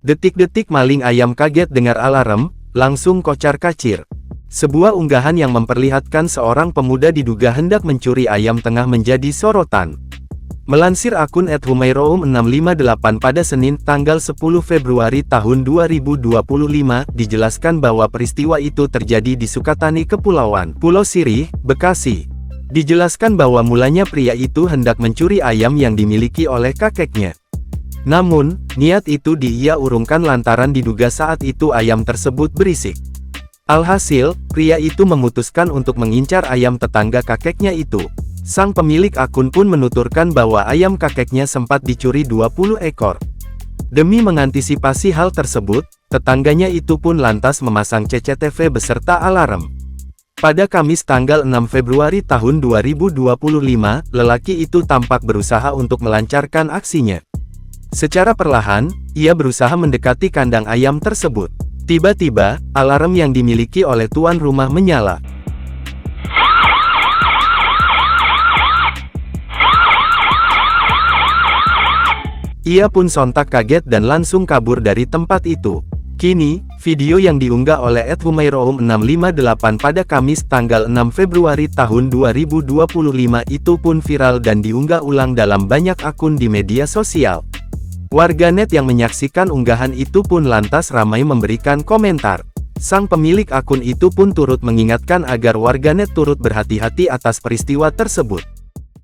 Detik-detik maling ayam kaget dengar alarm, langsung kocar-kacir. Sebuah unggahan yang memperlihatkan seorang pemuda diduga hendak mencuri ayam tengah menjadi sorotan. Melansir akun @humairoom658 pada Senin, tanggal 10 Februari tahun 2025, dijelaskan bahwa peristiwa itu terjadi di Sukatani Kepulauan Pulau Sirih, Bekasi. Dijelaskan bahwa mulanya pria itu hendak mencuri ayam yang dimiliki oleh kakeknya. Namun, niat itu ia urungkan lantaran diduga saat itu ayam tersebut berisik. Alhasil, pria itu memutuskan untuk mengincar ayam tetangga kakeknya itu. Sang pemilik akun pun menuturkan bahwa ayam kakeknya sempat dicuri 20 ekor. Demi mengantisipasi hal tersebut, tetangganya itu pun lantas memasang CCTV beserta alarm. Pada Kamis tanggal 6 Februari tahun 2025, lelaki itu tampak berusaha untuk melancarkan aksinya. Secara perlahan, ia berusaha mendekati kandang ayam tersebut. Tiba-tiba, alarm yang dimiliki oleh tuan rumah menyala. Ia pun sontak kaget dan langsung kabur dari tempat itu. Kini, video yang diunggah oleh @humairoom658 pada Kamis tanggal 6 Februari tahun 2025 itu pun viral dan diunggah ulang dalam banyak akun di media sosial. Warganet yang menyaksikan unggahan itu pun lantas ramai memberikan komentar. Sang pemilik akun itu pun turut mengingatkan agar warganet turut berhati-hati atas peristiwa tersebut.